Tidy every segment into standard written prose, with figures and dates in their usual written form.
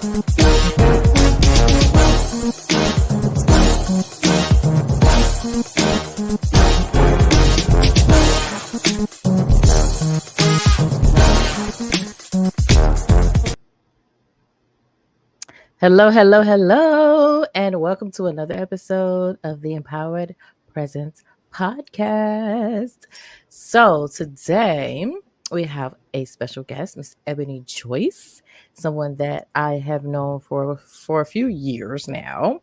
Hello, hello, hello, and welcome to another episode of the Empowered Presence podcast. So, today we have a special guest, Miss Ebony Joyce, someone that I have known for a few years now.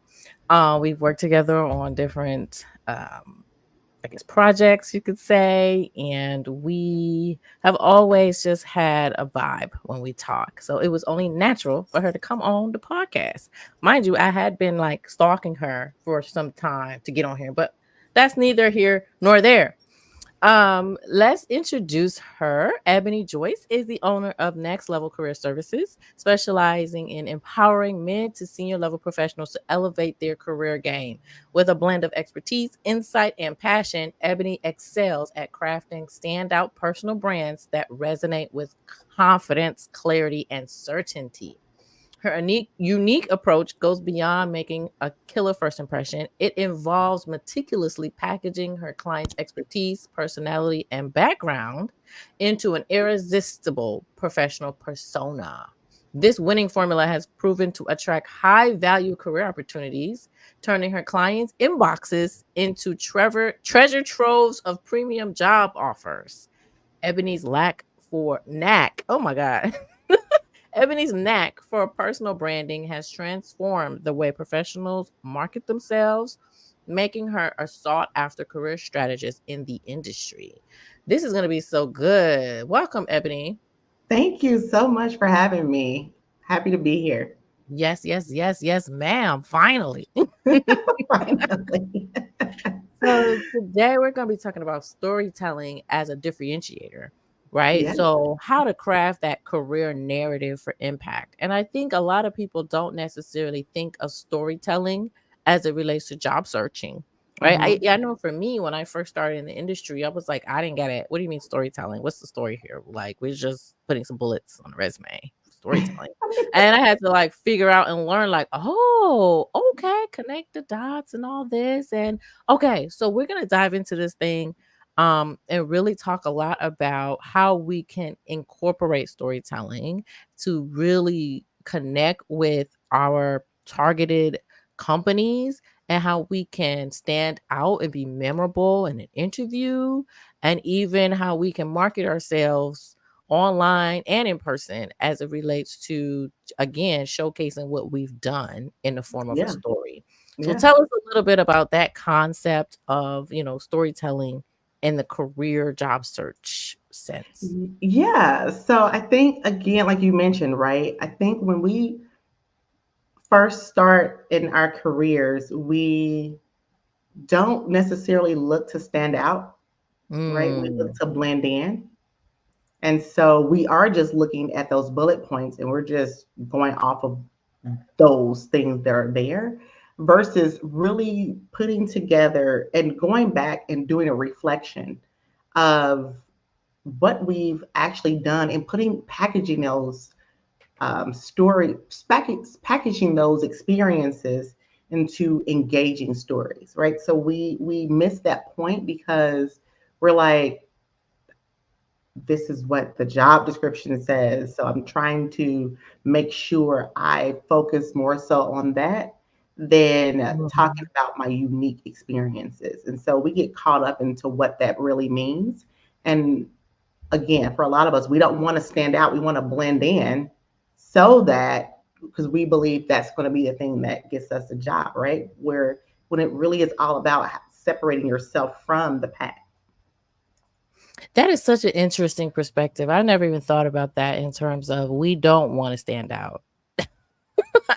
We've worked together on different I guess projects you could say, and we have always just had a vibe when we talk, so it was only natural for her to come on the podcast. Mind you, I had been like stalking her for some time to get on here, but that's neither here nor there. Let's introduce her. Ebony Joyce is the owner of Next Level Career Services, specializing in empowering mid to senior level professionals to elevate their career game. With a blend of expertise, insight, and passion, Ebony excels at crafting standout personal brands that resonate with confidence, clarity, and certainty. Her unique approach goes beyond making a killer first impression. It involves meticulously packaging her client's expertise, personality, and background into an irresistible professional persona. This winning formula has proven to attract high value career opportunities, turning her clients' inboxes into treasure troves of premium job offers. Ebony's lack for knack. Oh my God. Ebony's knack for personal branding has transformed the way professionals market themselves, making her a sought after career strategist in the industry. This is going to be so good. Welcome, Ebony. Thank you so much for having me. Happy to be here. Yes, yes, yes, yes, ma'am. Finally. Finally. So, today we're going to be talking about storytelling as a differentiator, right? Yeah. So, how to craft that career narrative for impact. And I think a lot of people don't necessarily think of storytelling as it relates to job searching, right? I, Mhm. yeah, I know for me, when I first started in the industry, I was like, I didn't get it. What do you mean storytelling? What's the story here? Like, we're just putting some bullets on a resume. Storytelling. And I had to like figure out and learn, like, oh, okay, connect the dots and all this. And okay, so we're going to dive into this thing and really talk a lot about how we can incorporate storytelling to really connect with our targeted companies, and how we can stand out and be memorable in an interview, and even how we can market ourselves online and in person as it relates to, again, showcasing what we've done in the form of a Yeah. story. So Yeah. tell us a little bit about that concept of, storytelling in the career job search sense. Yeah. So I think, again, like you mentioned, right? I think when we first start in our careers, we don't necessarily look to stand out, right? We look Mm. to blend in. And so we are just looking at those bullet points and we're just going off of those things that are there versus really putting together and going back and doing a reflection of what we've actually done and packaging those packaging those experiences into engaging stories, right? So we miss that point because we're like, this is what the job description says. So I'm trying to make sure I focus more so on that than talking Mhm. about my unique experiences. And so we get caught up into what that really means. And again, for a lot of us, we don't want to stand out. We want to blend in so that because we believe that's going to be the thing that gets us a job, right? Where when it really is all about separating yourself from the pack. That is such an interesting perspective. I never even thought about that in terms of we don't want to stand out.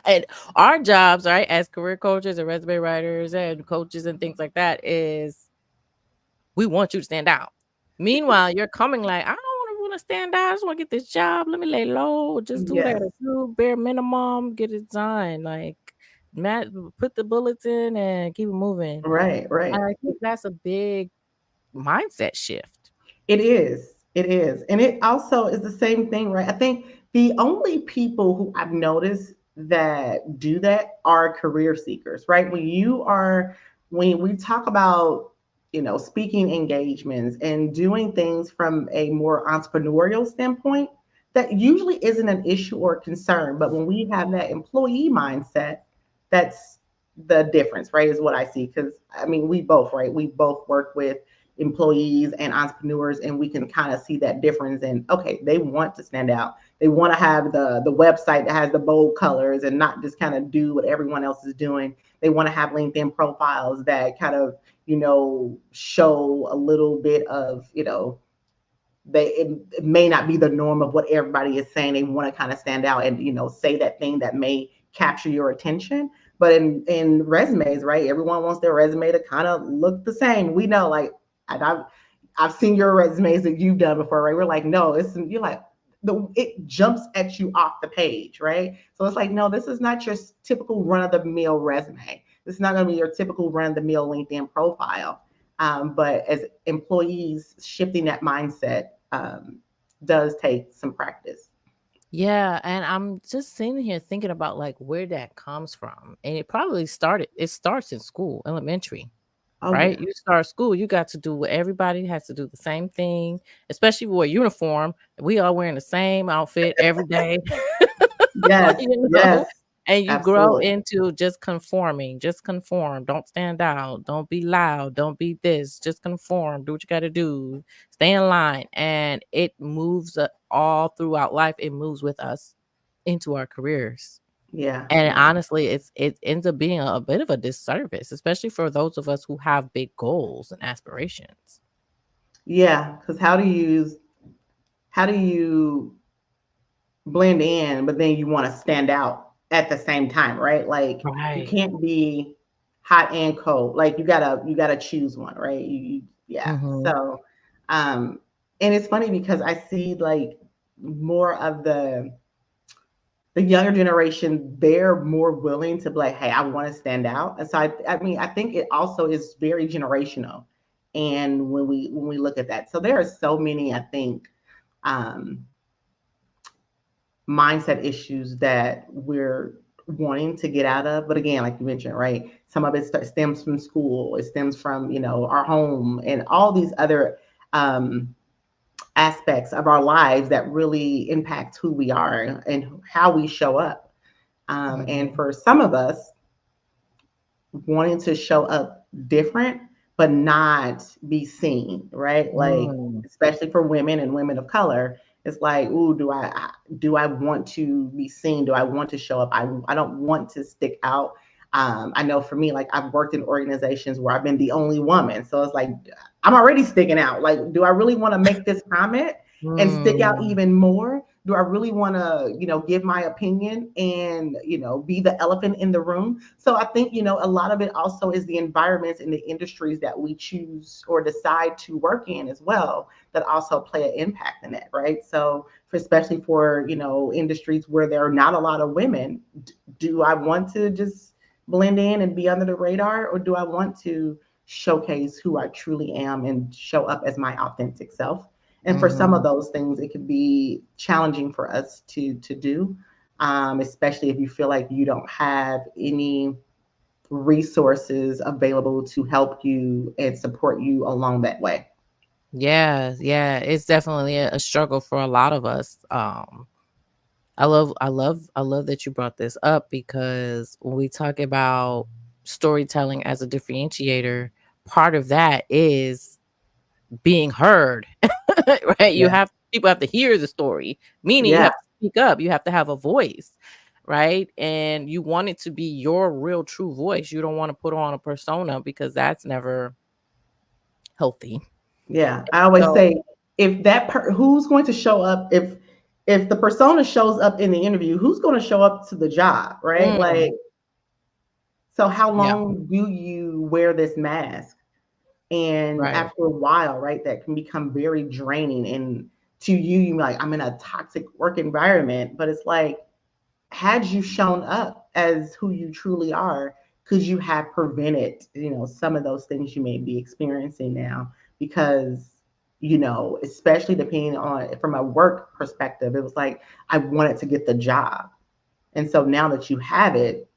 And our jobs, right, as career coaches and resume writers and coaches and things like that, is we want you to stand out. Meanwhile, you're coming like, I don't want to stand out. I just want to get this job. Let me lay low. Just do what I Yes. gotta do. Bare minimum. Get it done. Like, Matt, put the bullets in and keep it moving. Right, And right. I think that's a big mindset shift. It is. It is. And it also is the same thing, right? I think the only people who I've noticed that do that are career seekers, right? When we talk about, speaking engagements and doing things from a more entrepreneurial standpoint, that usually isn't an issue or concern. But when we have that employee mindset, that's the difference, right? Is what I see. Because I mean, we both, right? We both work with employees and entrepreneurs, and we can kind of see that difference. And okay, they want to stand out. They want to have the website that has the bold colors and not just kind of do what everyone else is doing. They want to have LinkedIn profiles that kind of, show a little bit of, it may not be the norm of what everybody is saying. They want to kind of stand out and, say that thing that may capture your attention. But in resumes, right, everyone wants their resume to kind of look the same. We know, like, I've seen your resumes that you've done before, right? We're like, no, you're like, it jumps at you off the page, right? So it's like, no, this is not your typical run of the mill resume. This is not going to be your typical run of the mill LinkedIn profile. But as employees, shifting that mindset does take some practice. Yeah, and I'm just sitting here thinking about like where that comes from. And it starts in school, elementary, Oh right? yeah. You start school, you got to do what everybody has to do the same thing, especially with a uniform. We are wearing the same outfit every day. Yes. you Yes. know, and you grow Absolutely. into just conforming, just conform, don't stand out, don't be loud, don't be this, just conform, do what you got to do, stay in line. And it moves all throughout life. It moves with us into our careers. Yeah. And Yeah. honestly, it ends up being a bit of a disservice, especially for those of us who have big goals and aspirations. Yeah. Because how do you blend in, but then you want to stand out at the same time, right? Like you Right. can't be hot and cold. Like you gotta choose one, right? Yeah. Mm-hmm. So, um, and it's funny because I see like more of the younger generation, they're more willing to be like, hey, I want to stand out. And so I mean, I think it also is very generational. And when we look at that, so there are so many, I think, um, mindset issues that we're wanting to get out of. But again, like you mentioned, right, some of it stems from school, it stems from, our home and all these other um, aspects of our lives that really impact who we are and how we show up. And Mm-hmm. for some of us, wanting to show up different but not be seen, right? Like Mm. especially for women and women of color, it's like, ooh, do I want to be seen? Do I want to show up? I don't want to stick out. I know for me, like I've worked in organizations where I've been the only woman, so it's like I'm already sticking out. Like, do I really want to make this comment and stick out Mm. even more? Do I really want to, give my opinion and, be the elephant in the room? So I think, a lot of it also is the environments and the industries that we choose or decide to work in as well that also play an impact in that, right? So especially for, industries where there are not a lot of women, do I want to just blend in and be under the radar, or do I want to showcase who I truly am and show up as my authentic self? And for some of Mhm. those things, it could be challenging for us to do, especially if you feel like you don't have any resources available to help you and support you along that way. Yeah, yeah, it's definitely a struggle for a lot of us. I love that you brought this up because when we talk about storytelling as a differentiator, part of that is being heard, right? Yeah. People have to hear the story, meaning you Yeah. have to speak up, you have to have a voice, right? And you want it to be your real true voice. You don't want to put on a persona because that's never healthy. Yeah. I always So, say, if who's going to show up, if the persona shows up in the interview, who's going to show up to the job, right? Like, mm, so how yeah, long do you wear this mask? And right. after a while, right, that can become very draining. And to you, you're like, I'm in a toxic work environment. But it's like, had you shown up as who you truly are, could you have prevented, some of those things you may be experiencing now? Because, especially depending on from a work perspective, it was like I wanted to get the job. And so now that you have it,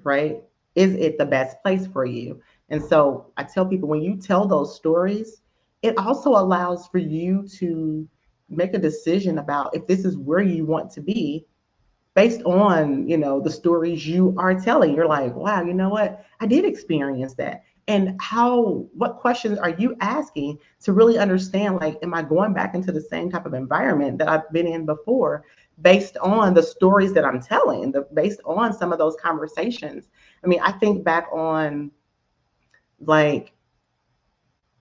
right, is it the best place for you? And so I tell people, when you tell those stories, it also allows for you to make a decision about if this is where you want to be based on, the stories you are telling. You're like, wow, you know what, I did experience that. And what questions are you asking to really understand, like, am I going back into the same type of environment that I've been in before, based on the stories that I'm telling, based on some of those conversations. I mean, I think back on, like,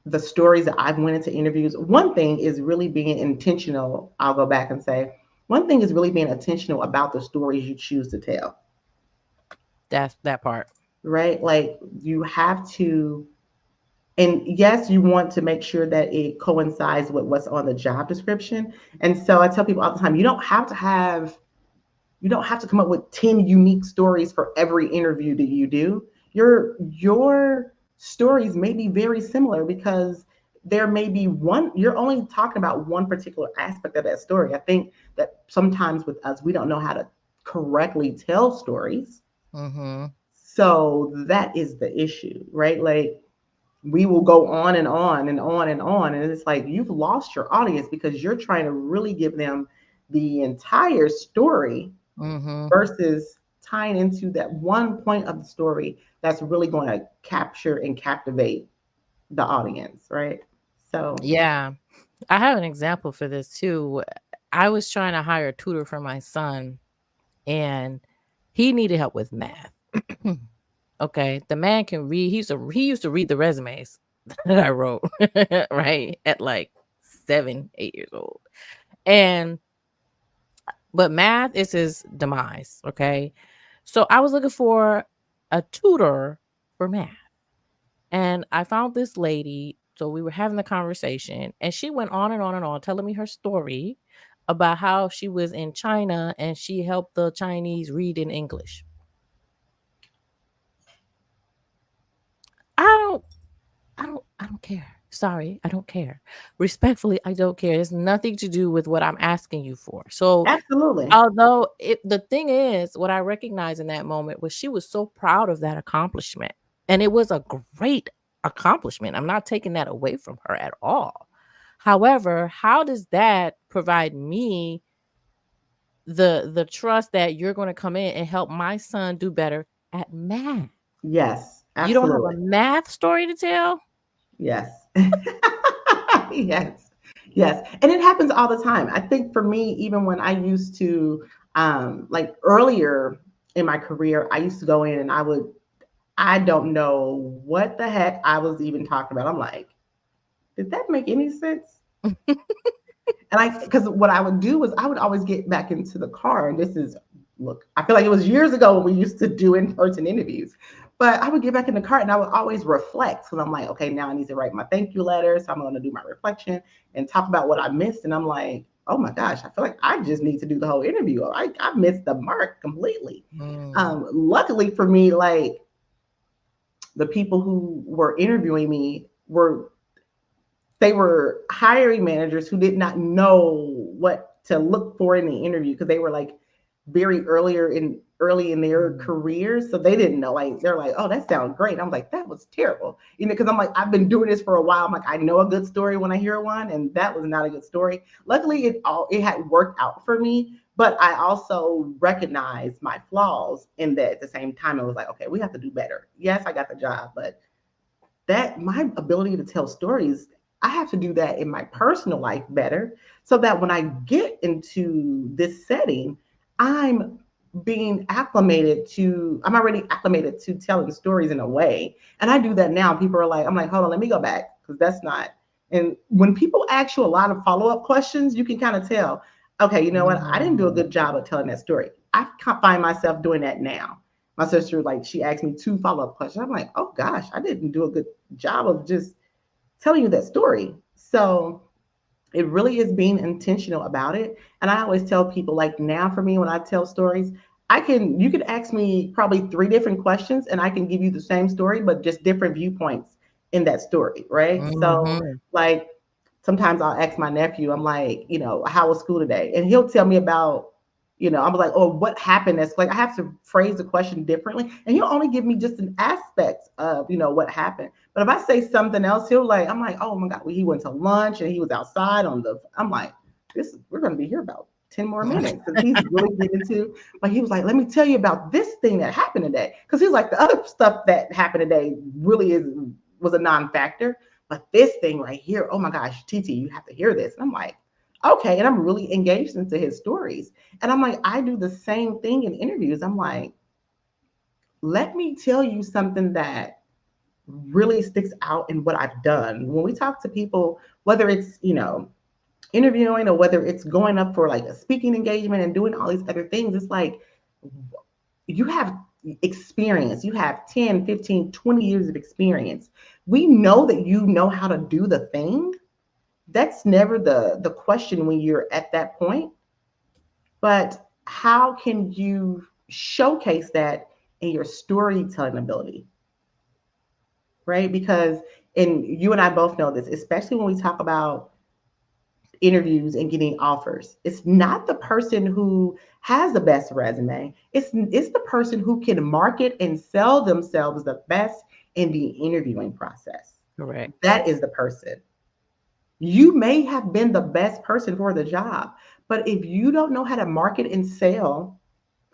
the stories that I've went into interviews. One thing is really being intentional. I'll go back and say, one thing is really being intentional about the stories you choose to tell. That's that part. Right? Like, you have to, and yes, you want to make sure that it coincides with what's on the job description. And so I tell people all the time, you don't have to come up with 10 unique stories for every interview that you do. Your stories may be very similar, because there may be one, you're only talking about one particular aspect of that story. I think that sometimes with us, we don't know how to correctly tell stories. Mm-hmm. So that is the issue, right? Like, we will go on and on and on and on. And it's like you've lost your audience because you're trying to really give them the entire story Mm-hmm. versus tying into that one point of the story that's really going to capture and captivate the audience, right? So, Yeah. I have an example for this too. I was trying to hire a tutor for my son, and he needed help with math. Okay, the man can read. He used to read the resumes that I wrote, right, at like 7, 8 years old. And but math is his demise. Okay, so I was looking for a tutor for math, and I found this lady. So we were having the conversation, and she went on and on and on, telling me her story about how she was in China and she helped the Chinese read in English. I don't I don't care. Sorry, I don't care. Respectfully, I don't care. It's nothing to do with what I'm asking you for. So, absolutely. although the thing is, what I recognized in that moment was she was so proud of that accomplishment. And it was a great accomplishment. I'm not taking that away from her at all. However, how does that provide me the trust that you're going to come in and help my son do better at math? Yes, You don't have a absolutely. math story to tell? Yes. Yes. Yes. And it happens all the time. I think for me, even when I used to, like earlier in my career, I used to go in and I don't know what the heck I was even talking about. I'm like, did that make any sense? And because what I would do was I would always get back into the car. And look, I feel like it was years ago when we used to do in-person interviews. But I would get back in the car and I would always reflect, because I'm like, okay, now I need to write my thank you letter. So I'm going to do my reflection and talk about what I missed. And I'm like, oh my gosh, I feel like I just need to do the whole interview. I missed the mark completely. Mm. Luckily for me, like, the people who were interviewing me were hiring managers who did not know what to look for in the interview, because they were like early in their Mm. careers, so they didn't know. Like, they're like, oh, that sounds great. I'm like, that was terrible, because I'm like, I've been doing this for a while. I'm like, I know a good story when I hear one, and that was not a good story. Luckily, it had worked out for me, but I also recognized my flaws in that. At the same time, it was like, okay, we have to do better. Yes, I got the job, but that my ability to tell stories, I have to do that in my personal life better, so that when I get into this setting, i'm I'm already acclimated to telling stories in a way. And I do that now. People are like, I'm like, hold on, let me go back, because that's not. And when people ask you a lot of follow-up questions, you can kind of tell, okay, you know what, I didn't do a Mm. good job of telling that story. I find myself doing that now. My sister, like, she asked me two follow-up questions. I'm like, oh gosh, I didn't do a good job of just telling you that story. So it really is being intentional about it. And I always tell people, like, now for me, when I tell stories, you could ask me probably three different questions and I can give you the same story, but just different viewpoints in that story, right? So, Mhm. like, sometimes I'll ask my nephew, I'm like, how was school today? And he'll tell me about I'm like, oh, what happened? That's like I have to phrase the question differently, and he'll only give me just an aspect of what happened. But if I say something else, I'm like, oh my god, he went to lunch and he was outside on the. I'm like, we're gonna be here about 10 more minutes because he's really getting into. But he was like, let me tell you about this thing that happened today, because he's like the other stuff that happened today really was a non-factor, but this thing right here, oh my gosh, TT, you have to hear this. And I'm like, okay. And I'm really engaged into his stories. And I'm like, I do the same thing in interviews. I'm like, let me tell you something that really sticks out in what I've done. When we talk to people, whether it's, interviewing or whether it's going up for like a speaking engagement and doing all these other things, it's like you have experience. You have 10, 15, 20 years of experience. We know that you know how to do the thing. That's never the question when you're at that point. But how can you showcase that in your storytelling ability, right? Because, and you and I both know this, especially when we talk about interviews and getting offers. It's not the person who has the best resume. It's the person who can market and sell themselves the best in the interviewing process. Correct. That is the person. You may have been the best person for the job, but if you don't know how to market and sell,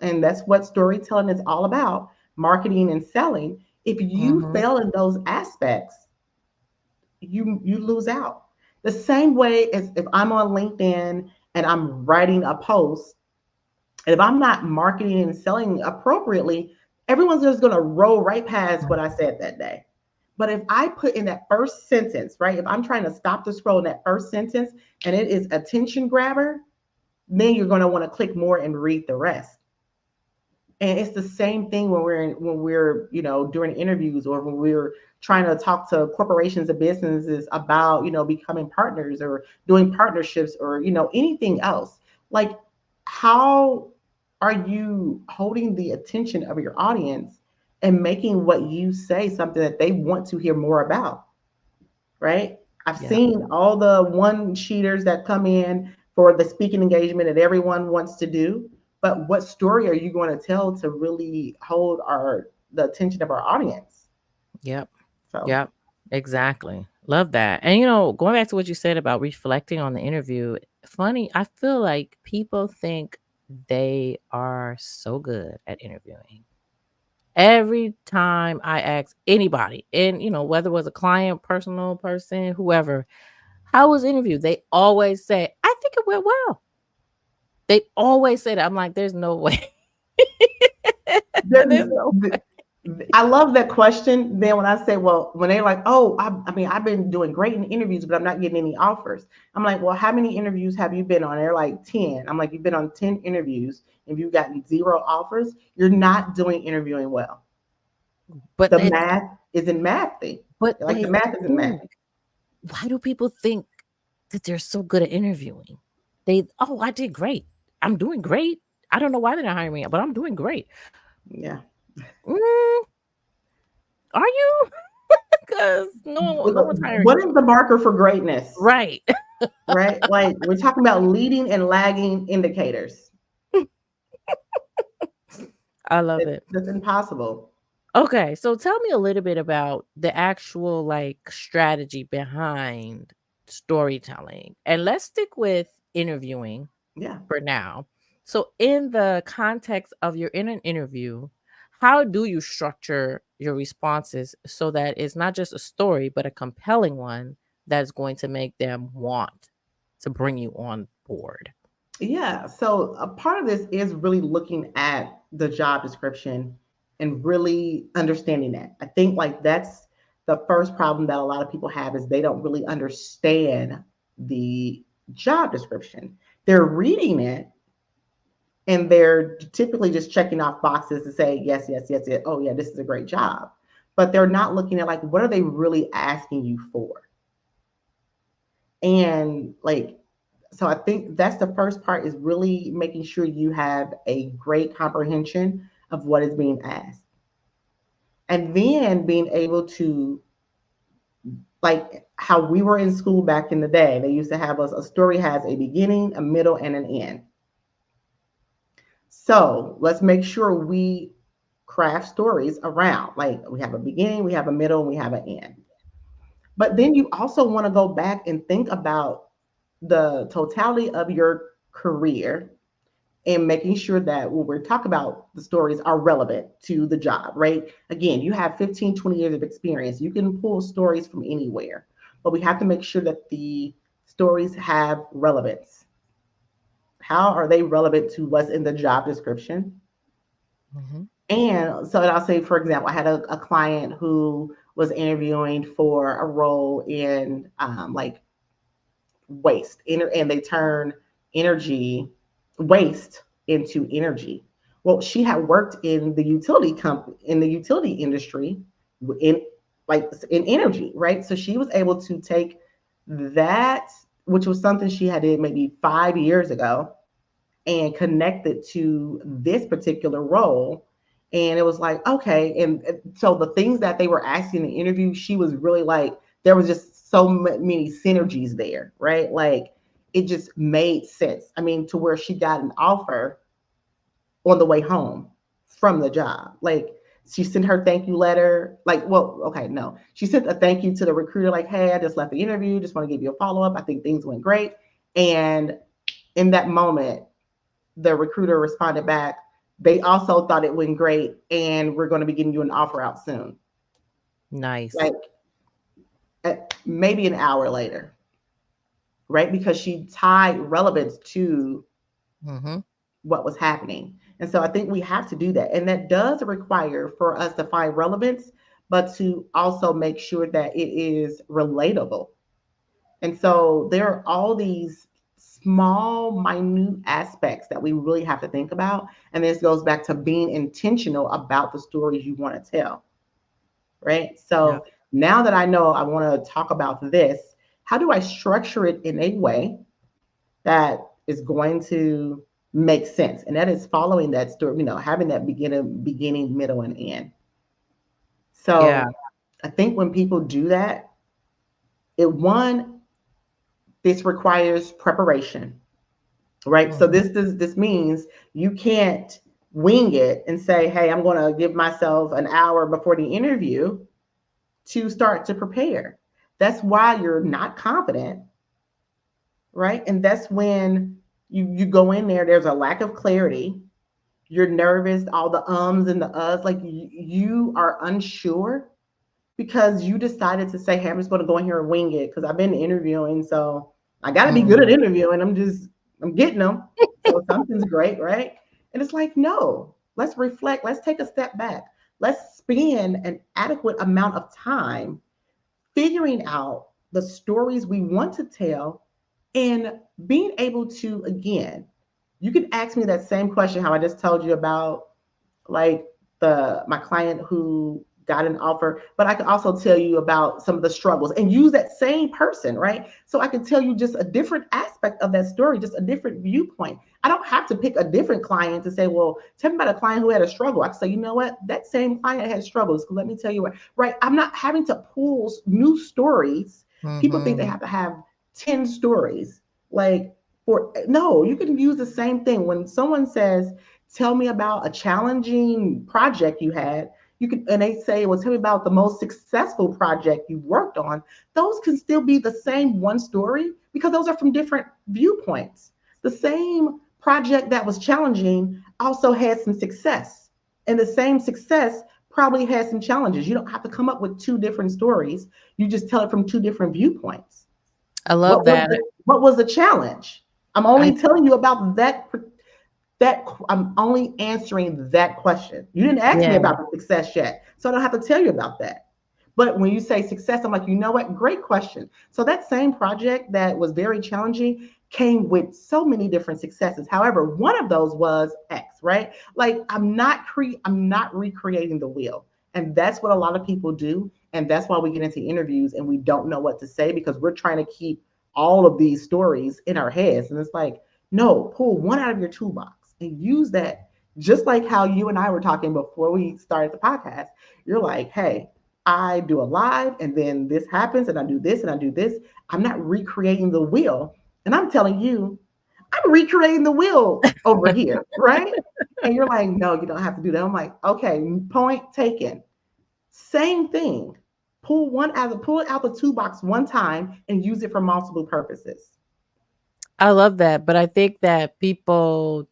and that's what storytelling is all about, marketing and selling, if you Mm-hmm. fail in those aspects, you lose out. The same way as if I'm on LinkedIn and I'm writing a post, and if I'm not marketing and selling appropriately, everyone's just going to roll right past what I said that day. But if I put in that first sentence, right, if I'm trying to stop the scroll in that first sentence and it is attention grabber, then you're going to want to click more and read the rest. And it's the same thing when we're doing interviews, or when we're trying to talk to corporations and businesses about becoming partners or doing partnerships, or anything else. Like, how are you holding the attention of your audience and making what you say something that they want to hear more about, right? I've Yeah. seen all the one sheeters that come in for the speaking engagement that everyone wants to do, but what story are you going to tell to really hold the attention of our audience? Yep. So Yep. Exactly. Love that. And going back to what you said about reflecting on the interview, funny, I feel like people think they are so good at interviewing. Every time I ask anybody, and whether it was a client, personal person, whoever, how was the interview? They always say, I think it went well. They always say that. I'm like, there's no way. there, There's no way. I love that question. Then when I say, well, when they're like, oh, I mean, I've been doing great in interviews, but I'm not getting any offers. I'm like, well, how many interviews have you been on? They're like 10. I'm like, you've been on 10 interviews. If you've gotten zero offers, you're not doing interviewing well. But The it's math isn't mathing. but Like the they math isn't think, mathing. why do people think that they're so good at interviewing? Oh, I did great. I'm doing great. I don't know why they're not hiring me, but I'm doing great. Yeah. Mm, are you? Because no one's hiring What is you. the marker for greatness? Right. Right? Like we're talking about leading and lagging indicators. I love it. That's impossible. Okay, so tell me a little bit about the actual like strategy behind storytelling. And let's stick with interviewing Yeah. for now. So in the context of you're in an interview, how do you structure your responses so that it's not just a story, but a compelling one that's going to make them want to bring you on board? Yeah. So a part of this is really looking at the job description and really understanding that. I think like that's the first problem that a lot of people have is they don't really understand the job description. They're reading it and they're typically just checking off boxes to say yes, yes, yes, yes. Oh yeah, this is a great job. But they're not looking at like what are they really asking you for? And like, so I think that's the first part is really making sure you have a great comprehension of what is being asked. And then being able to, like how we were in school back in the day, they used to have us, a story has a beginning, a middle, and an end. So let's make sure we craft stories around, like, we have a beginning, we have a middle, and we have an end. But then you also want to go back and think about the totality of your career and making sure that when we're talking about the stories are relevant to the job, right? Again, you have 15, 20 years of experience. You can pull stories from anywhere, but we have to make sure that the stories have relevance. How are they relevant to what's in the job description? Mm-hmm. And so I'll say, for example, I had a client who was interviewing for a role in like waste, and they turn energy waste into energy. Well, she had worked in the utility company in the utility industry in like in energy, right? So she was able to take that, which was something she had did maybe 5 years ago, and connected to this particular role. And it was like, okay. And so the things that they were asking in the interview, she was really like, there was just so many synergies there, right? Like it just made sense. I mean, to where she got an offer on the way home from the job. Like she sent her thank you letter. Like, well, okay, no. She sent a thank you to the recruiter, like, hey, I just left the interview. Just want to give you a follow up. I think things went great. And in that moment, the recruiter responded back, they also thought it went great and we're going to be getting you an offer out soon. Nice. Like maybe an hour later, right? Because she tied relevance to Mm-hmm. what was happening. And so I think we have to do that. And that does require for us to find relevance, but to also make sure that it is relatable. And so there are all these small, minute aspects that we really have to think about. And this goes back to being intentional about the stories you want to tell, right? Yeah. So now that I know I want to talk about this, how do I structure it in a way that is going to make sense? And that is following that story, having that beginning, middle, and end. Yeah. So I think when people do that, one, this requires preparation, right? So Mm-hmm. this means you can't wing it and say, "Hey, I'm going to give myself an hour before the interview to start to prepare." That's why you're not confident, right? And that's when you go in there. There's a lack of clarity. You're nervous, all the ums and the uhs, like you are unsure because you decided to say, "Hey, I'm just going to go in here and wing it because I've been interviewing, so I got to be good at Mm-hmm. interviewing. I'm getting them, so something's great, right?" And it's like, no, let's reflect. Let's take a step back. Let's spend an adequate amount of time figuring out the stories we want to tell and being able to, again, you can ask me that same question how I just told you about, like, the my client who got an offer, but I can also tell you about some of the struggles and use that same person, right? So I can tell you just a different aspect of that story, just a different viewpoint. I don't have to pick a different client to say, well, tell me about a client who had a struggle. I can say, you know what, that same client had struggles. Let me tell you what, right? I'm not having to pull new stories. People think they Mm-hmm. have to have 10 stories. Like, for no, you can use the same thing. When someone says, tell me about a challenging project you had, you can, and they say, well, tell me about the most successful project you worked on. Those can still be the same one story because those are from different viewpoints. The same project that was challenging also had some success, and the same success probably had some challenges. You don't have to come up with two different stories. You just tell it from two different viewpoints. I love that. What was the challenge? I'm I only telling you about that I'm only answering that question. You didn't ask me yeah. about the success yet, so I don't have to tell you about that. But when you say success, I'm like, you know what? Great question. So that same project that was very challenging came with so many different successes. However, one of those was X, right? Like I'm not recreating the wheel. And that's what a lot of people do. And that's why we get into interviews and we don't know what to say because we're trying to keep all of these stories in our heads. And it's like, no, pull one out of your toolbox and use that. Just like how you and I were talking before we started the podcast. You're like, hey, I do a live and then this happens and I do this and I do this. I'm not recreating the wheel. And I'm telling you, I'm recreating the wheel over here, right? And you're like, no, you don't have to do that. I'm like, okay, point taken. Same thing. Pull it out the toolbox one time and use it for multiple purposes. I love that, but I think that people,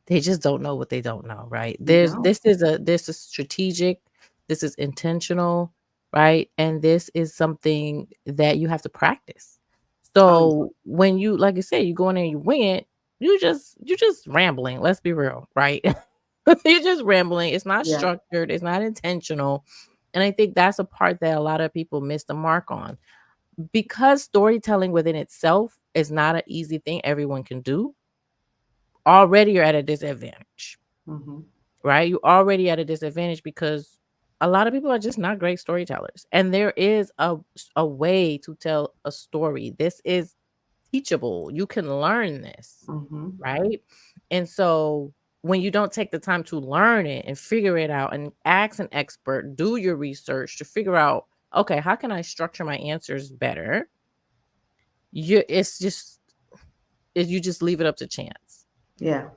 they just don't know what they don't know, right? You don't. This is strategic, this is intentional, right? And this is something that you have to practice. Oh yeah. So when you, like you said, you go in there and you wing it, you're just rambling. Let's be real, right? You're just rambling. It's not Yeah. structured, it's not intentional. And I think that's a part that a lot of people miss the mark on. Because storytelling within itself is not an easy thing everyone can do, already you're at a disadvantage, Hmm. right? You're already at a disadvantage because a lot of people are just not great storytellers. And there is a way to tell a story. This is teachable. You can learn this, Hmm. right? And so when you don't take the time to learn it and figure it out and ask an expert, do your research to figure out, okay, how can I structure my answers better? It's just, you just leave it up to chance. Yeah.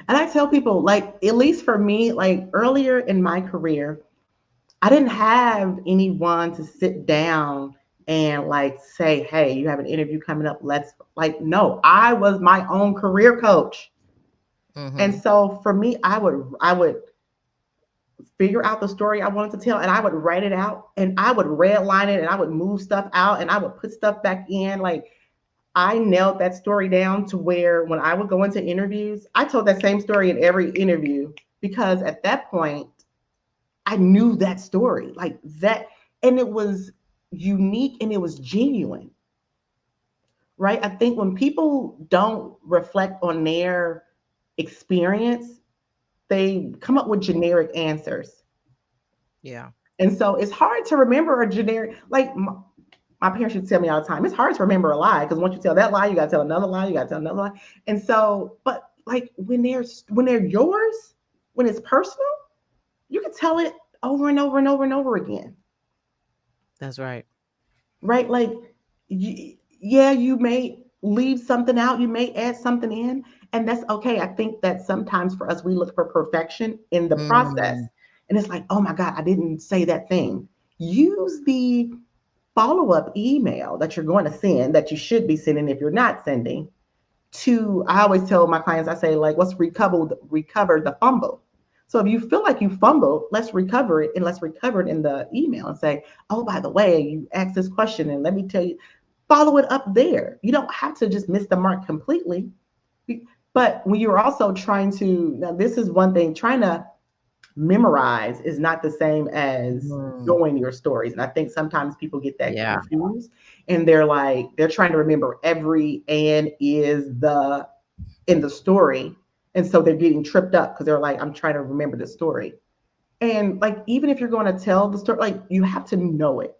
And I tell people, like, at least for me, like earlier in my career, I didn't have anyone to sit down and like say, hey, you have an interview coming up. Let's like, no, I was my own career coach. And Mhm. so for me, I would figure out the story I wanted to tell and I would write it out and I would redline it and I would move stuff out and I would put stuff back in. Like I nailed that story down to where when I would go into interviews, I told that same story in every interview because at that point I knew that story like that, and it was unique and it was genuine, right? I think when people don't reflect on their experience, they come up with generic answers. Yeah. And so it's hard to remember a generic, like my parents should tell me all the time, it's hard to remember a lie because once you tell that lie, you got to tell another lie, you got to tell another lie. And so, but like when they're yours, when it's personal, you can tell it over and over and over and over again, That's right. right? Like, yeah, you may leave something out, you may add something in, and that's okay. I think that sometimes for us, we look for perfection in the process, Mm. and it's like, oh my God, I didn't say that thing. Use the follow up email that you're going to send that you should be sending if you're not sending to, I always tell my clients, I say, like, let's recover the fumble. So if you feel like you fumbled, let's recover it and let's recover it in the email and say, oh, by the way, you asked this question and let me tell you, follow it up there. You don't have to just miss the mark completely. But when you're also trying to, now this is one thing, trying to memorize is not the same as Mhm. knowing your stories. And I think sometimes people get that Yeah. confused and they're like, they're trying to remember every and is the in the story. And so they're getting tripped up because they're like, I'm trying to remember the story. And like, even if you're going to tell the story, like, you have to know it.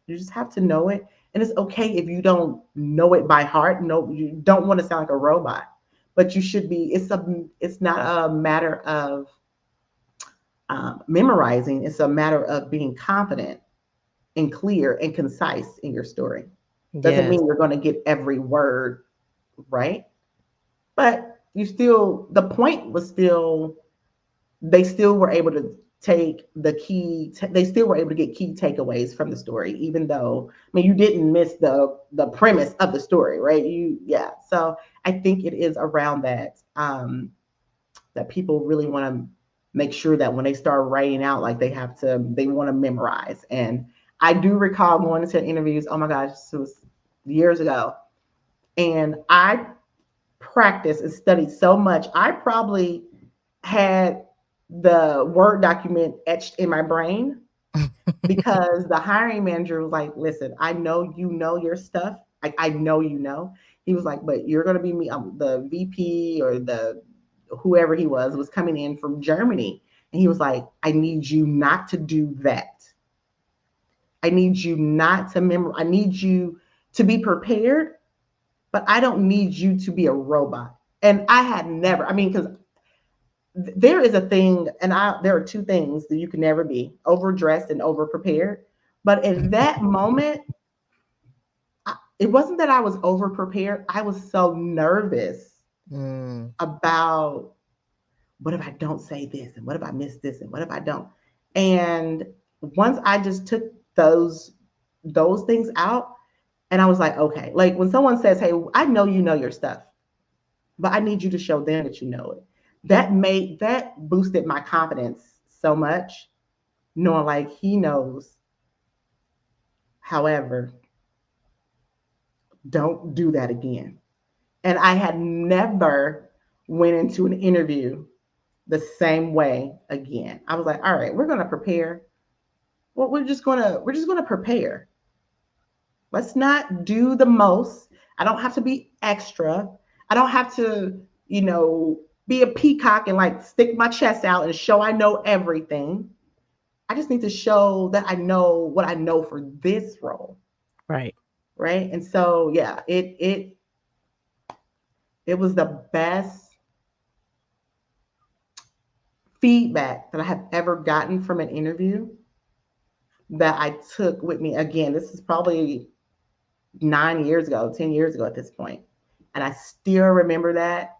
You just have to know it. And it's okay if you don't know it by heart. No, you don't want to sound like a robot, but you should be. It's not a matter of memorizing. It's a matter of being confident and clear and concise in your story. Doesn't Yes. mean you're going to get every word right, but you still, the point was still, they still were able to take the they still were able to get key takeaways from the story, even though, I mean, you didn't miss the premise of the story, right? Yeah. So I think it is around that, that people really want to make sure that when they start writing out, like they want to memorize. And I do recall going into interviews, oh my gosh, this was years ago. And I practiced and studied so much. I probably had the Word document etched in my brain because the hiring manager was like, listen, I know you know your stuff. I know you know. He was like, but you're going to be me, the VP or the whoever he was coming in from Germany. And he was like, I need you not to do that. I need you not to remember. I need you to be prepared, but I don't need you to be a robot. And I had never, I mean, because there is a thing, and there are two things that you can never be: overdressed and over prepared. But in that moment, it wasn't that I was over prepared. I was so nervous Mm. about what if I don't say this and what if I miss this and what if I don't. And once I just took those things out and I was like, okay, like when someone says, hey, I know you know your stuff, but I need you to show them that you know it. That boosted my confidence so much, knowing like he knows. However, don't do that again. And I had never went into an interview the same way again. I was like, all right, we're gonna prepare. Well, we're just gonna prepare. Let's not do the most. I don't have to be extra. I don't have to, be a peacock and like stick my chest out and show I know everything. I just need to show that I know what I know for this role, Right. right? And so yeah, it was the best feedback that I have ever gotten from an interview that I took with me. Again, this is probably 9 years ago, 10 years ago at this point. And I still remember that.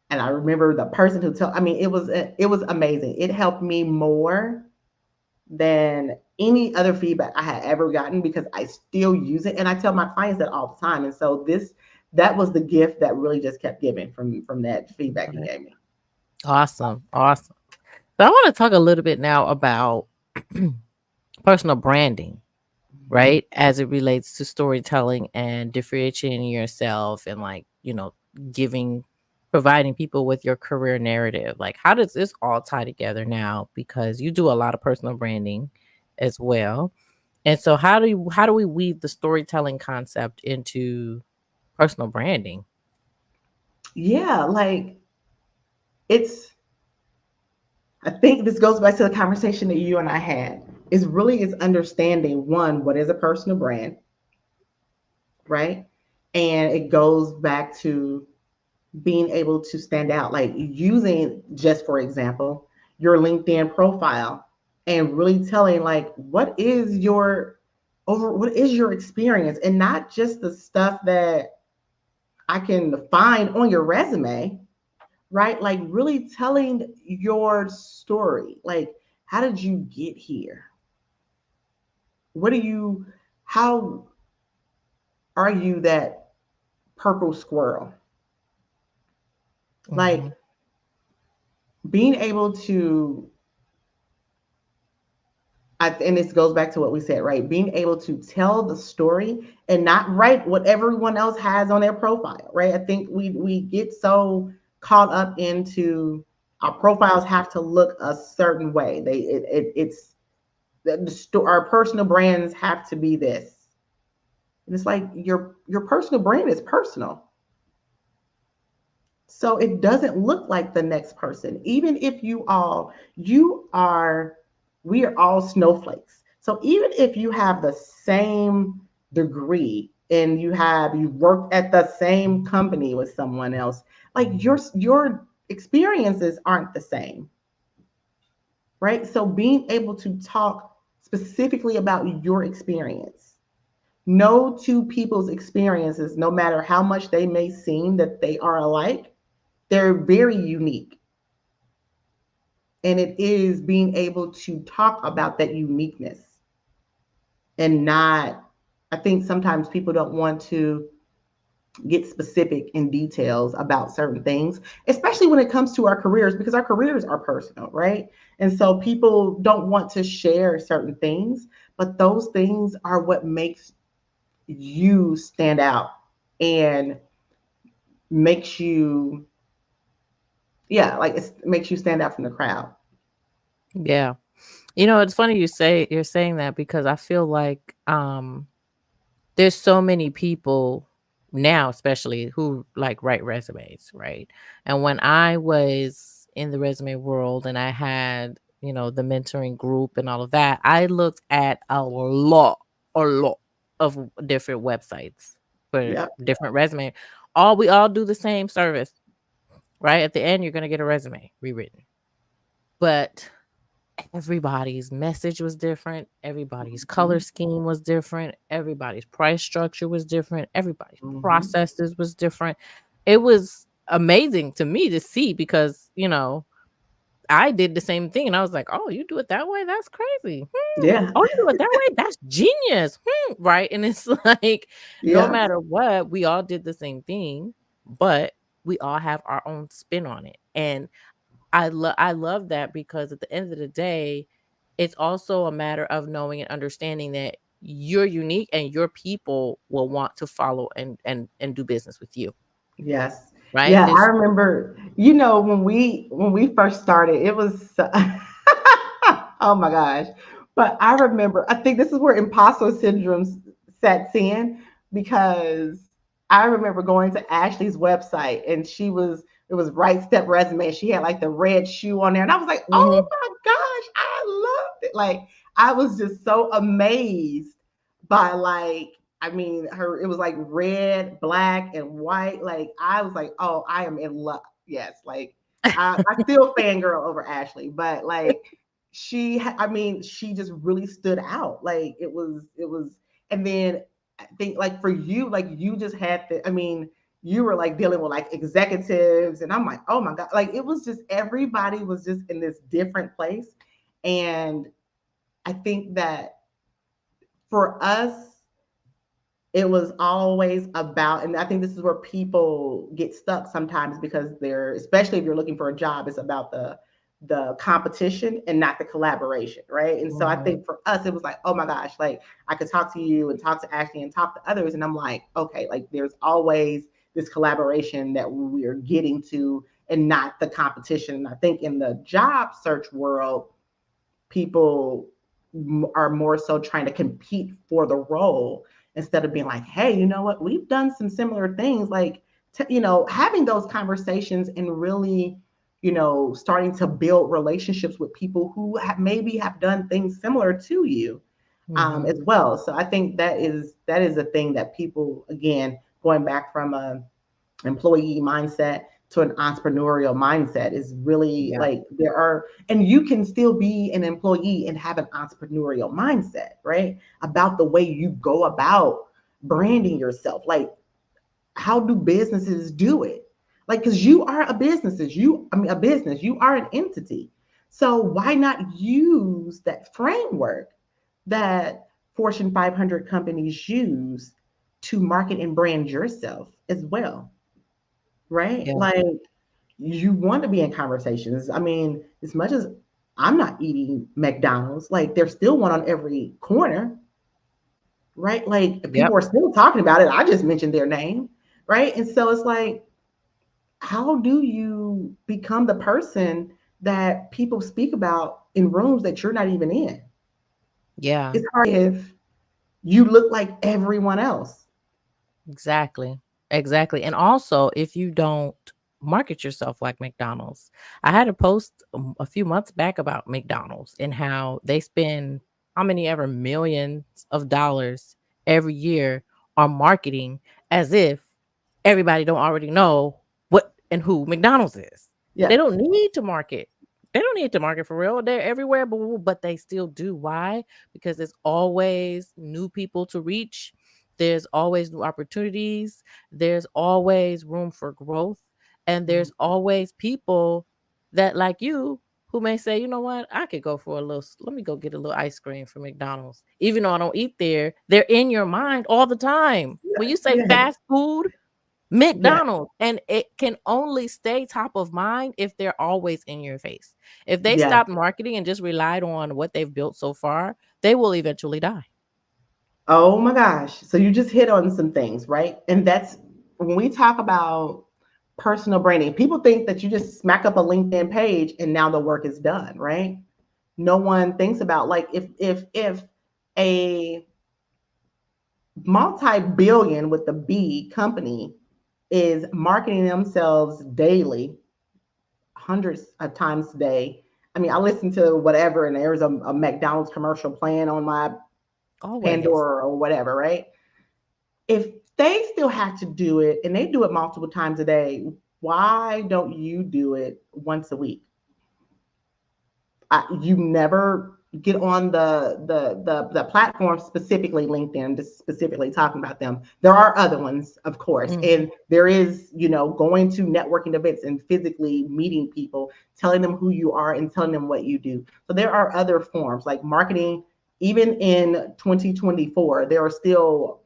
And I remember the person who told, I mean, it was amazing. It helped me more than any other feedback I had ever gotten because I still use it. And I tell my clients that all the time. And so that was the gift that really just kept giving from that feedback he Right. gave me. Awesome. Awesome. So I want to talk a little bit now about personal branding, Mhm. right? As it relates to storytelling and differentiating yourself and like, giving providing people with your career narrative. Like how does this all tie together now? Because you do a lot of personal branding as well. And so how do we weave the storytelling concept into personal branding? Yeah, like it's I think this goes back to the conversation that you and I had. Is understanding one, what is a personal brand, right? And it goes back to being able to stand out, like using, just for example, your LinkedIn profile and really telling like what is your experience and not just the stuff that I can find on your resume, right? Like really telling your story. Like, how did you get here? What do you, how are you that purple squirrel? Like Mhm. being able to, and this goes back to what we said, right? Being able to tell the story and not write what everyone else has on their profile, right? I think we get so caught up into our profiles have to look a certain way. It's our personal brands have to be this, and it's like your personal brand is personal, so it doesn't look like the next person. Even if you are, we are all snowflakes. So even if you have the same degree and you worked at the same company with someone else, like your experiences aren't the same, right? So being able to talk specifically about your experience. No two people's experiences, no matter how much they may seem that they are alike, they're very unique. And it is being able to talk about that uniqueness and not, I think sometimes people don't want to get specific in details about certain things, especially when it comes to our careers, because our careers are personal, right? And so people don't want to share certain things, but those things are what makes you stand out and makes you, yeah, like it makes you stand out from the crowd. Yeah. It's funny you're saying that because I feel like there's so many people now especially who like write resumes, right? And when I was in the resume world and I had, the mentoring group and all of that, I looked at a lot of different websites for Yep. different resume. We all do the same service, right? At the end you're going to get a resume rewritten. But everybody's message was different. Everybody's color Mhm. scheme was different. Everybody's price structure was different. Everybody's Mhm. processes was different. It was amazing to me to see because, I did the same thing and I was like, "Oh, you do it that way? That's crazy. Yeah. Oh, you do it that way? That's genius. Right? And it's like no Yeah. matter what, we all did the same thing, but we all have our own spin on it. And I love that because at the end of the day, it's also a matter of knowing and understanding that you're unique and your people will want to follow and do business with you, Yes. right? Yeah, I There's remember, when we first started, it was oh my gosh. But I remember, I think this is where imposter syndrome sets in, because I remember going to Ashley's website, and it was Right Step Resume. She had like the red shoe on there. And I was like, oh Mhm. my gosh, I loved it. Like, I was just so amazed by, like, I mean, it was like red, black, and white. Like, I was like, oh, I am in love. Yes. Like, I still fangirl over Ashley, but like, I mean, she just really stood out. Like, it was, and then I think, like, for you, like, you just had to, I mean, you were like dealing with like executives, and I'm like, oh my God. Like, it was just, everybody was just in this different place. And I think that for us, it was always about, and I think this is where people get stuck sometimes, because they're, especially if you're looking for a job, it's about the competition and not the collaboration, right? And so I Mhm. think for us, it was like, oh my gosh, like, I could talk to you and talk to Ashley and talk to others, and I'm like, okay, like, there's always this collaboration that we're getting to, and not the competition. And I think in the job search world, people are more so trying to compete for the role, instead of being like, hey, you know what, we've done some similar things, like, having those conversations, and really, starting to build relationships with people who maybe have done things similar to you, Mhm. as well. So I think that is a thing that people, again, going back from a employee mindset to an entrepreneurial mindset, is really, Yeah. like, and you can still be an employee and have an entrepreneurial mindset, right? About the way you go about branding yourself. Like, how do businesses do it? Like, because you are a business, you are an entity. So why not use that framework that Fortune 500 companies use to market and brand yourself as well, right? Yeah. Like, you want to be in conversations. I mean, as much as I'm not eating McDonald's, like, there's still one on every corner, right? Like, Yep. people are still talking about it. I just mentioned their name, right? And so it's like, how do you become the person that people speak about in rooms that you're not even in? Yeah. It's hard if you look like everyone else. Exactly. Exactly. And also, if you don't market yourself like McDonald's, I had a post a few months back about McDonald's and how they spend how many ever millions of dollars every year on marketing as if everybody don't already know what and who McDonald's is. They Yeah. don't need to market. They don't need to market for real. They're everywhere, but they still do. Why? Because there's always new people to reach. There's always new opportunities. There's always room for growth. And there's always people that, like you, who may say, you know what, I could go for let me go get a little ice cream from McDonald's. Even though I don't eat there, they're in your mind all the time. When you say Yeah. fast food, Yeah. McDonald's, and it can only stay top of mind if they're always in your face. If they Yeah. stopped marketing and just relied on what they've built so far, they will eventually die. Oh my gosh. So you just hit on some things, right? And that's when we talk about personal branding, people think that you just smack up a LinkedIn page and now the work is done, right? No one thinks about, like, if a multi-billion with the B company is marketing themselves daily, hundreds of times a day. I mean, I listen to whatever, and there's a McDonald's commercial playing on my Always. Pandora or whatever, right? If they still have to do it and they do it multiple times a day, why don't you do it once a week? You never. get on the platform, specifically LinkedIn, just specifically talking about them. There are other ones, of course, Mhm. and there is, going to networking events and physically meeting people, telling them who you are and telling them what you do. So there are other forms like marketing. Even in 2024, there are still,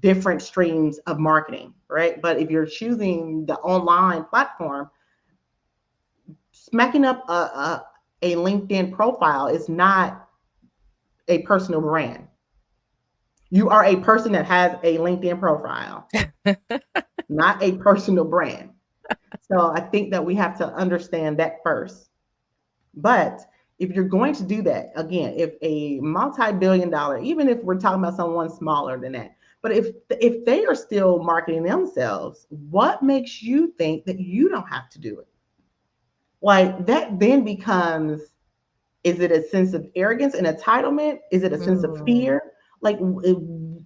different streams of marketing, right? But if you're choosing the online platform, smacking up a LinkedIn profile is not a personal brand. You are a person that has a LinkedIn profile, not a personal brand. So I think that we have to understand that first. But if you're going to do that, again, if a multi-billion dollar, even if we're talking about someone smaller than that, but if they are still marketing themselves, what makes you think that you don't have to do it? Like that then becomes, is it a sense of arrogance and entitlement? Is it a sense of Mm. fear? Like,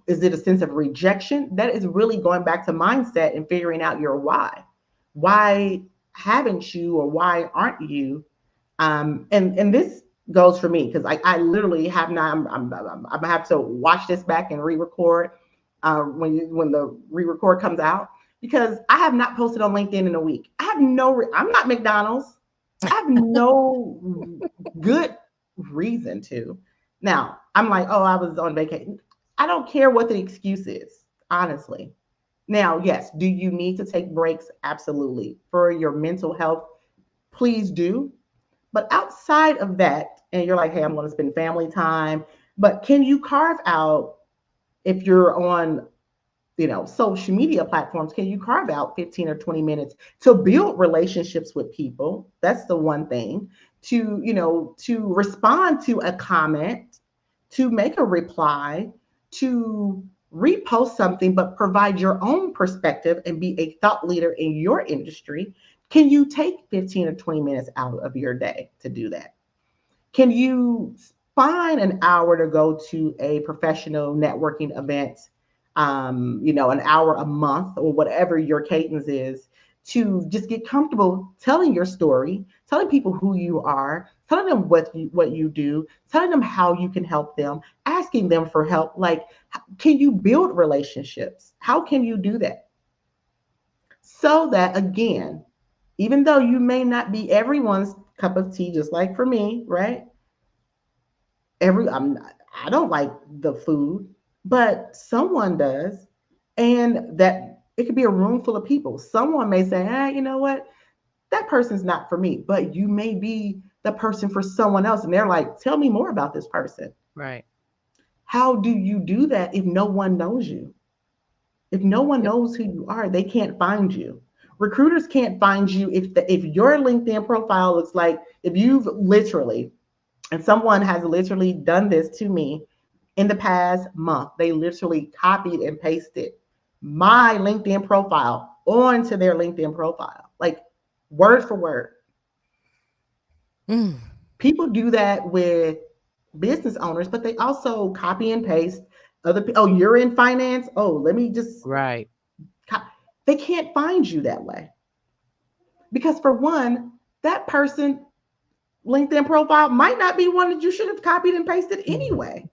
is it a sense of rejection? That is really going back to mindset and figuring out your why. Why haven't you, or why aren't you? And this goes for me because I literally have not. I'm gonna have to watch this back and re-record when the re-record comes out, because I have not posted on LinkedIn in a week. I have no. I'm not McDonald's. I have no good reason to. Now I'm like, oh, I was on vacation. I don't care what the excuse is, honestly. Now, yes, do you need to take breaks? Absolutely. For your mental health, please do. But outside of that, and you're like, hey, I'm going to spend family time, but can you carve out, if you're on, social media platforms, can you carve out 15 or 20 minutes to build relationships with people? That's the one thing. To respond to a comment, to make a reply, to repost something, but provide your own perspective and be a thought leader in your industry. Can you take 15 or 20 minutes out of your day to do that? Can you find an hour to go to a professional networking event, an hour a month or whatever your cadence is, to just get comfortable telling your story, telling people who you are, telling them what you do, telling them how you can help them, asking them for help. Like, can you build relationships? How can you do that? So that, again, even though you may not be everyone's cup of tea, just like for me, right? I don't like the food, but someone does, and that it could be a room full of people. Someone may say, you know what, that person's not for me, but you may be the person for someone else, and they're like, tell me more about this person. Right. How do you do that if no one knows you? If no one Yep. knows who you are, they can't find you. Recruiters can't find you if your LinkedIn profile looks like, if you've literally, and someone has literally done this to me in the past month. They literally copied and pasted my LinkedIn profile onto their LinkedIn profile, like word for word. Mm. People do that with business owners, but they also copy and paste other people. Oh, you're in finance. Oh, let me just. Right. They can't find you that way because, for one, that person LinkedIn profile might not be one that you should have copied and pasted Mm. anyway.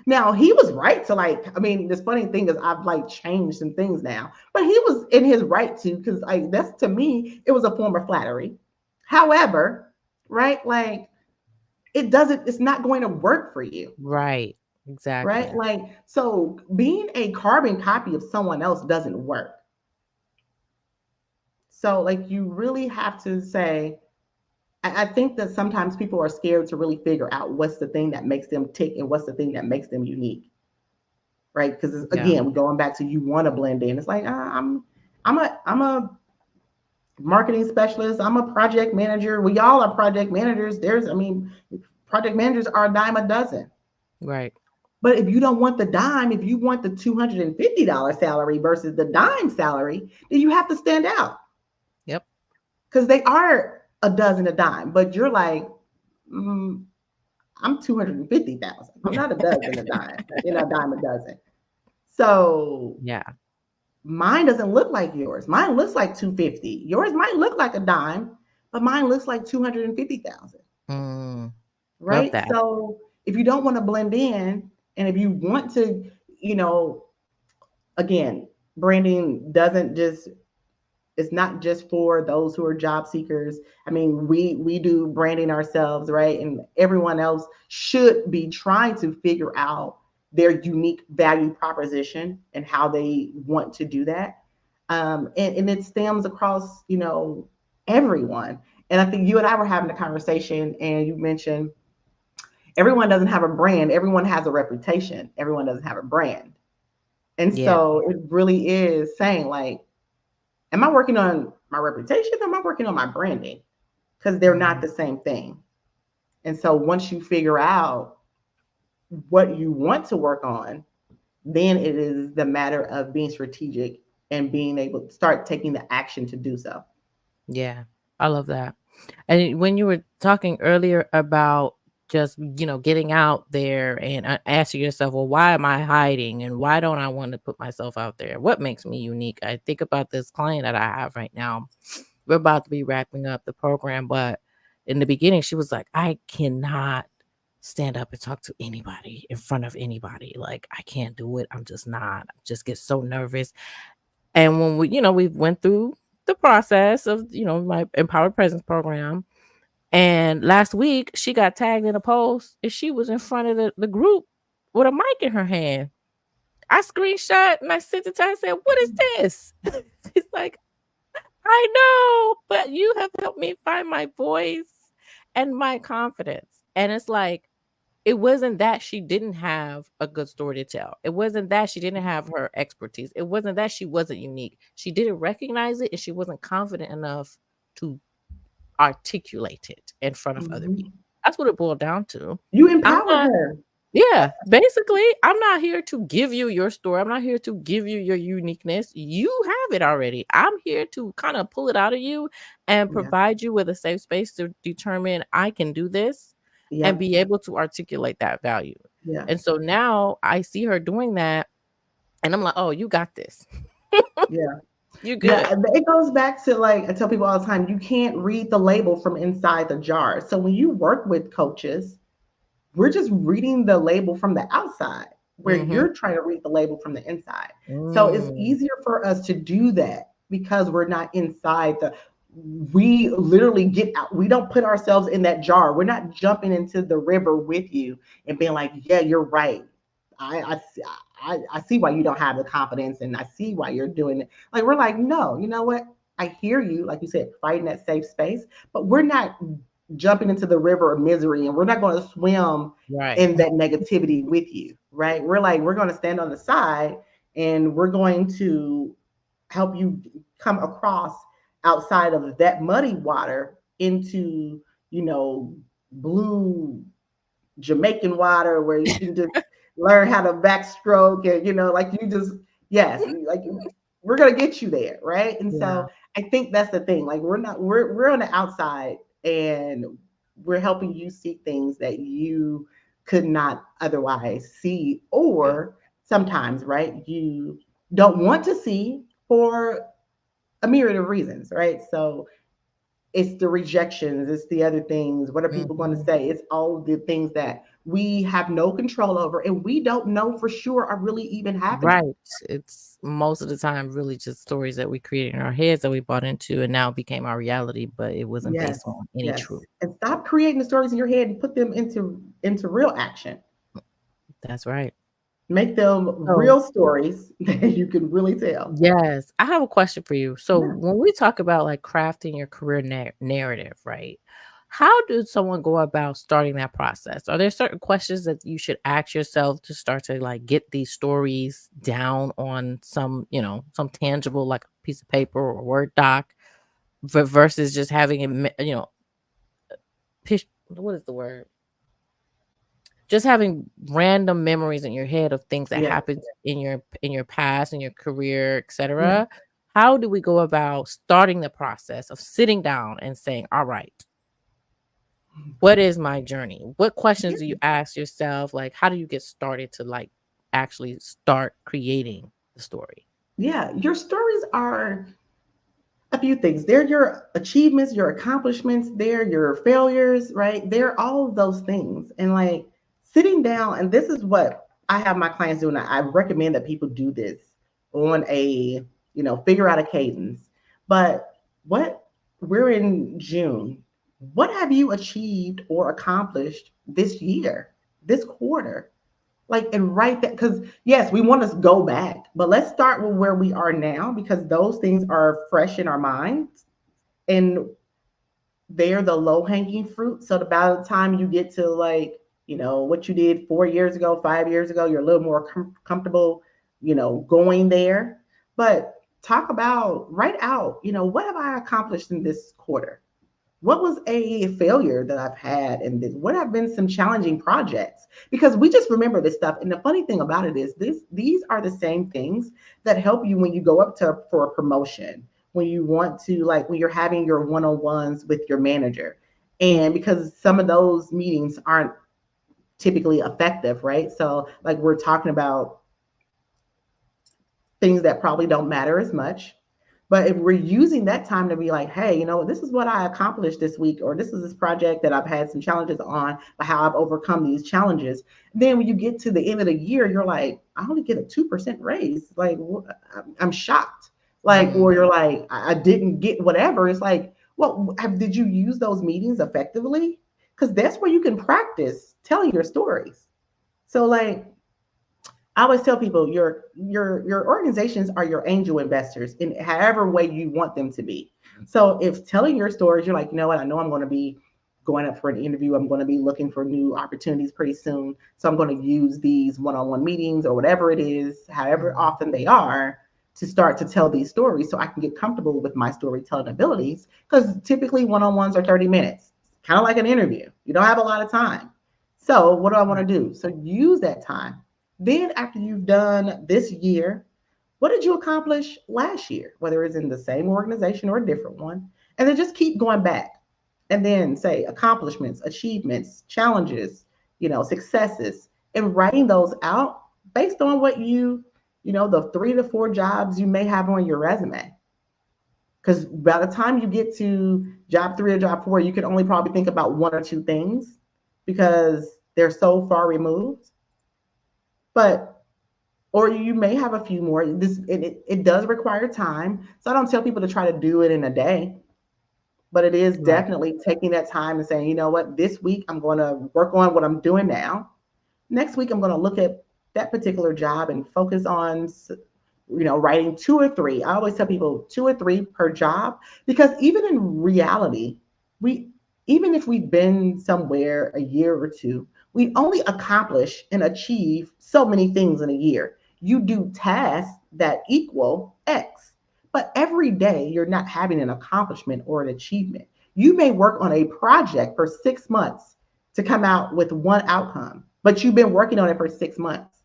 Now he was right to, like, I mean, this funny thing is I've like changed some things now, but he was in his right to, because like that's, to me, it was a form of flattery. However, right, like, it's not going to work for you, Right. right? Exactly. Like, so being a carbon copy of someone else doesn't work. So like you really have to say, I think that sometimes people are scared to really figure out what's the thing that makes them tick and what's the thing that makes them unique, right? Because Yeah. again, going back to, you want to blend in. It's like, I'm a marketing specialist. I'm a project manager. We all are project managers. Project managers are a dime a dozen. Right. But if you don't want the dime, if you want the $250 salary versus the dime salary, then you have to stand out, Yep. because they are a dozen a dime. But you're like, mm, I'm 250,000. I'm not a dozen a dime. A dime a dozen. So Yeah. mine doesn't look like yours. Mine looks like 250. Yours might look like a dime, but mine looks like 250,000. Mm. love right? that. So if you don't want to blend in, and if you want to, you know, again, branding doesn't just it's not just for those who are job seekers. I mean, we do branding ourselves, right? And everyone else should be trying to figure out their unique value proposition and how they want to do that. And it stems across, everyone. And I think you and I were having a conversation, and you mentioned everyone doesn't have a brand. Everyone has a reputation. Everyone doesn't have a brand. And Yeah. so it really is saying, like, am I working on my reputation or am I working on my branding? Because they're not Mhm. the same thing. And so once you figure out what you want to work on, then it is the matter of being strategic and being able to start taking the action to do so. Yeah, I love that. And when you were talking earlier about just, getting out there and asking yourself, well, why am I hiding and why don't I want to put myself out there? What makes me unique? I think about this client that I have right now. We're about to be wrapping up the program, but in the beginning, she was like, I cannot stand up and talk to anybody in front of anybody. Like, I can't do it. I'm just not. I just get so nervous. And when we went through the process of, my Empowered Presence program, and last week she got tagged in a post and she was in front of the group with a mic in her hand. I screenshot and I sent it to her and said, "What is this?" She's like, "I know, but you have helped me find my voice and my confidence." And it's like, it wasn't that she didn't have a good story to tell. It wasn't that she didn't have her expertise. It wasn't that she wasn't unique. She didn't recognize it and she wasn't confident enough to articulate it in front of other people. Mhm. That's what it boiled down to. You I'm empowered not her. Yeah, basically, I'm not here to give you your story. I'm not here to give you your uniqueness. You have it already. I'm here to kind of pull it out of you and Yeah. provide you with a safe space to determine I can do this and Yep. be able to articulate that value. Yeah. And so now I see her doing that and I'm like, "Oh, you got this. Yeah. You good." Yeah, it goes back to, like, I tell people all the time, you can't read the label from inside the jar. So when you work with coaches, we're just reading the label from the outside, where Mhm. you're trying to read the label from the inside. So it's Mm. easier for us to do that because we're not inside the we literally get out. We don't put ourselves in that jar. We're not jumping into the river with you and being like, yeah, you're right. I see why you don't have the confidence, and I see why you're doing it. Like, we're like, no, you know what? I hear you, like you said, fighting that safe space, but we're not jumping into the river of misery, and we're not going to swim Right. in that negativity with you, right? We're like, we're going to stand on the side, and we're going to help you come across outside of that muddy water into, you know, blue Jamaican water where you can just learn how to backstroke, and like you just, yes, like, we're gonna get you there, right? And Yeah. so I think that's the thing. Like, we're on the outside, and we're helping you see things that you could not otherwise see, Yeah. or sometimes, right, you don't want to see for a myriad of reasons, right? So it's the rejections, it's the other things. What are people going to Mhm. say? It's all the things that we have no control over, and we don't know for sure are really even happening. Right. It's most of the time really just stories that we created in our heads that we bought into and now became our reality, but it wasn't Yes, based on any yes. truth. And stop creating the stories in your head and put them into real action. That's right. Make them So, real stories that you can really tell. yes, I have a question for you. So, Yeah. when we talk about like crafting your career narrative, right? How does someone go about starting that process? Are there certain questions that you should ask yourself to start to like get these stories down on some tangible like piece of paper or Word doc versus just having it, what is the word? Just having random memories in your head of things that Yes. happened in your past, in your career, Yeah. etc. How do we go about starting the process of sitting down and saying, "All right, what is my journey?" What questions do you ask yourself? Like, how do you get started to like actually start creating the story? Yeah. Your stories are a few things. They're your achievements, your accomplishments, they're your failures, right? They're all of those things. And like sitting down, and this is what I have my clients do, and I recommend that people do this on a, figure out a cadence. But what we're in June. What have you achieved or accomplished this year, this quarter? Like, and write that, because yes, we want to go back, but let's start with where we are now, because those things are fresh in our minds, and they're the low hanging fruit. So by the time you get to like, what you did 4 years ago, 5 years ago, you're a little more comfortable, going there. But talk about, write out, what have I accomplished in this quarter? What was a failure that I've had in this? What have been some challenging projects? Because we just remember this stuff. And the funny thing about it is these are the same things that help you when you go up to for a promotion, when you want to, like, when you're having your one-on-ones with your manager. And because some of those meetings aren't typically effective, right? So like we're talking about things that probably don't matter as much. But if we're using that time to be like, hey, this is what I accomplished this week, or this is this project that I've had some challenges on, but how I've overcome these challenges. Then when you get to the end of the year, you're like, I only get a 2% raise. Like, I'm shocked. Like, or Mm-hmm. you're like, I didn't get whatever. It's like, well, did you use those meetings effectively? Because that's where you can practice telling your stories. So, like, I always tell people your organizations are your angel investors in however way you want them to be. So if telling your stories, you're like, you know what, I know I'm going to be going up for an interview. I'm going to be looking for new opportunities pretty soon. So I'm going to use these one-on-one meetings or whatever it is, however Mm-hmm. often they are, to start to tell these stories so I can get comfortable with my storytelling abilities. Because typically one-on-ones are 30 minutes, kind of like an interview. You don't have a lot of time. So what do I want Right. to do? So use that time. Then, after you've done this year, what did you accomplish last year, whether it's in the same organization or a different one? And then just keep going back and then say accomplishments, achievements, challenges, successes, and writing those out based on what the 3 to 4 jobs you may have on your resume. Because by the time you get to job 3 or job 4, you can only probably think about one or two things because they're so far removed. But or you may have a few more. It does require time. So I don't tell people to try to do it in a day, but it is Right. definitely taking that time and saying, you know what, this week I'm going to work on what I'm doing now. Next week I'm going to look at that particular job and focus on writing 2 or 3. I always tell people 2 or 3 per job, because even in reality, we even if we've been somewhere a year or two, we only accomplish and achieve so many things in a year. You do tasks that equal X, but every day you're not having an accomplishment or an achievement. You may work on a project for 6 months to come out with one outcome, but you've been working on it for 6 months.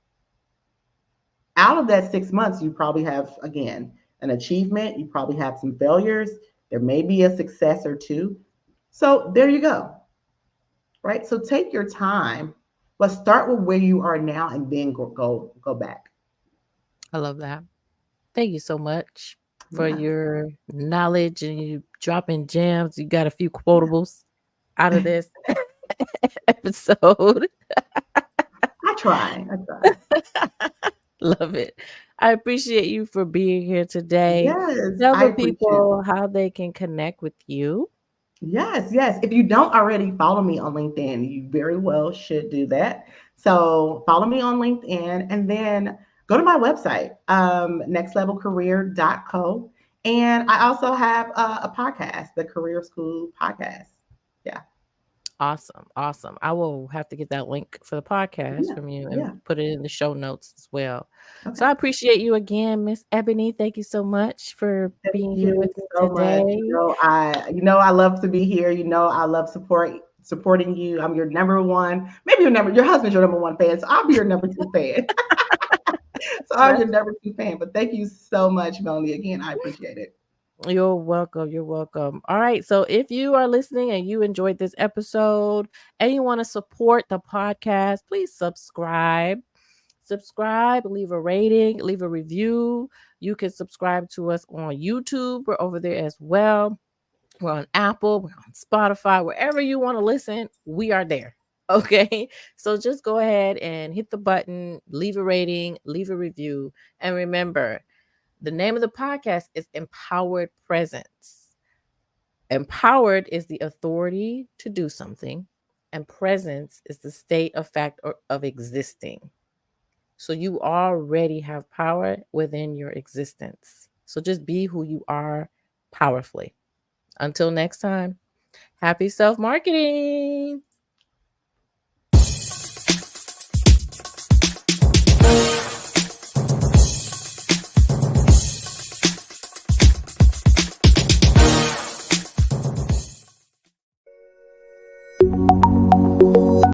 Out of that 6 months, you probably have, again, an achievement. You probably have some failures. There may be a success or two. So there you go, right? So take your time, but start with where you are now and then go back. I love that. Thank you so much for Yeah, your knowledge and you dropping gems. You got a few quotables out of this episode. I try. I try. Love it. I appreciate you for being here today. Yes, Tell I the appreciate it. people how they can connect with you. Yes, yes. If you don't already follow me on LinkedIn, you very well should do that. So follow me on LinkedIn and then go to my website, nextlevelcareer.co. And I also have a podcast, the Career School Podcast. Yeah. Awesome. Awesome. I will have to get that link for the podcast Yeah. from you and Yeah. put it in the show notes as well. So Okay. I appreciate you again, Miss Ebony. Thank you so much for Thank being here you with me so much. today. I love to be here. I love supporting you. I'm your number one, maybe your husband's your number one fan. So I'll be your number two fan. So I'm your That's number two fan. But thank you so much, Melanie. Again, I appreciate it. You're welcome. You're welcome. All right. So if you are listening and you enjoyed this episode and you want to support the podcast, please subscribe subscribe, leave a rating, leave a review. You can subscribe to us on YouTube. We're over there as well. We're on Apple, we're on Spotify, wherever you want to listen, we are there. Okay. So just go ahead and hit the button, leave a rating, leave a review. And remember, the name of the podcast is Empowered Presence. Empowered is the authority to do something, and presence is the state of fact or of existing. So you already have power within your existence. So just be who you are powerfully. Until next time, happy self marketing.